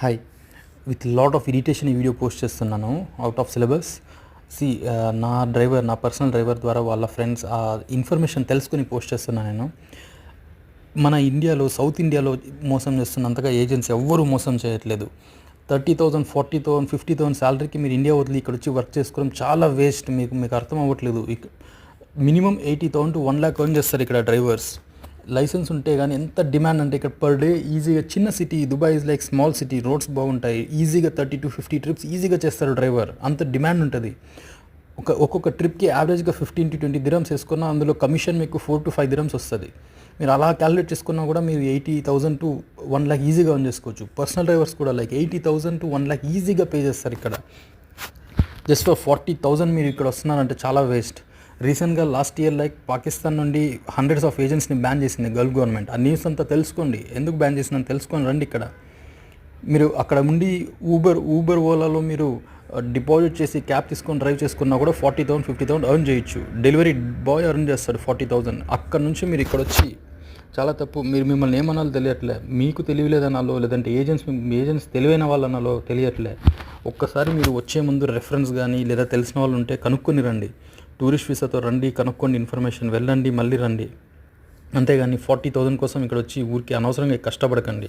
Hi with lot of irritation ఈ video post చేస్తున్నాను out of syllabus. నా personal driver ద్వారా వాళ్ళ ఫ్రెండ్స్ ఆ ఇన్ఫర్మేషన్ తెలుసుకుని పోస్ట్ చేస్తున్నాను నేను. మన ఇండియాలో సౌత్ ఇండియాలో మోసం చేస్తున్నంతగా ఏజెన్సీ ఎవ్వరూ మోసం చేయట్లేదు. 30,000 40,000 50,000 శాలరీకి మీరు ఇండియా వదిలి ఇక్కడ వచ్చి వర్క్ చేసుకోవడం చాలా వేస్ట్. మీకు అర్థం అవ్వట్లేదు. మినిమం 80,000 to 1 lakh ఎర్న్ చేస్తారు ఇక్కడ డ్రైవర్స్. లైసెన్స్ ఉంటే కానీ ఎంత డిమాండ్ అంటే ఇక్కడ పర్ డే ఈజీగా, చిన్న city Dubai is like small city, roads బాగుంటాయి, ఈజీగా 30 to 50 ట్రిప్స్ ఈజీగా చేస్తారు డ్రైవర్. అంత డిమాండ్ ఉంటుంది. ఒక్కొక్క ట్రిప్కి యావరేజ్గా 15 to 20 dirhams వేసుకున్నా అందులో కమిషన్ మీకు 4 to 5 dirhams వస్తుంది. మీరు అలా క్యాలిక్యులేట్ చేసుకున్నా కూడా మీరు 80,000 to 1 lakh ఈజీగా ఎర్న్ చేసుకోవచ్చు. పర్సనల్ డ్రైవర్స్ కూడా లైక్ 80,000 to 1 lakh ఈజీగా పే చేస్తారు ఇక్కడ. జస్ట్ ఫర్ 40,000 మీరు ఇక్కడ వస్తున్నారంటే చాలా వేస్ట్. రీసెంట్గా లాస్ట్ ఇయర్ లైక్ పాకిస్తాన్ నుండి హండ్రెడ్స్ ఆఫ్ ఏజెంట్స్ని బ్యాన్ చేసింది గల్ఫ్ గవర్నమెంట్. ఆ న్యూస్ అంతా తెలుసుకోండి, ఎందుకు బ్యాన్ చేసిందని తెలుసుకొని రండి ఇక్కడ. మీరు అక్కడ ఉండి ఊబర్ ఓలాలో మీరు డిపాజిట్ చేసి క్యాబ్ తీసుకొని డ్రైవ్ చేసుకున్నా కూడా 40,000 50,000 ఎర్న్ చేయొచ్చు. డెలివరీ బాయ్ ఎర్న్ చేస్తాడు 40,000. అక్కడ నుంచి మీరు ఇక్కడ వచ్చి చాలా తప్పు. మిమ్మల్ని ఏమనాలో తెలియట్లే, మీకు తెలియలేదనాలో లేదంటే ఏజెంట్స్ తెలివైన వాళ్ళు అనాలో తెలియట్లే. ఒక్కసారి మీరు వచ్చే ముందు రెఫరెన్స్ కానీ లేదా తెలిసిన వాళ్ళు ఉంటే కనుక్కొని రండి. టూరిస్ట్ వీసాతో రండి, కనుక్కోండి ఇన్ఫర్మేషన్, వెళ్ళండి మళ్ళీ రండి. అంతేగాని 40,000 కోసం ఇక్కడ వచ్చి ఊరికి అనవసరంగా కష్టపడకండి.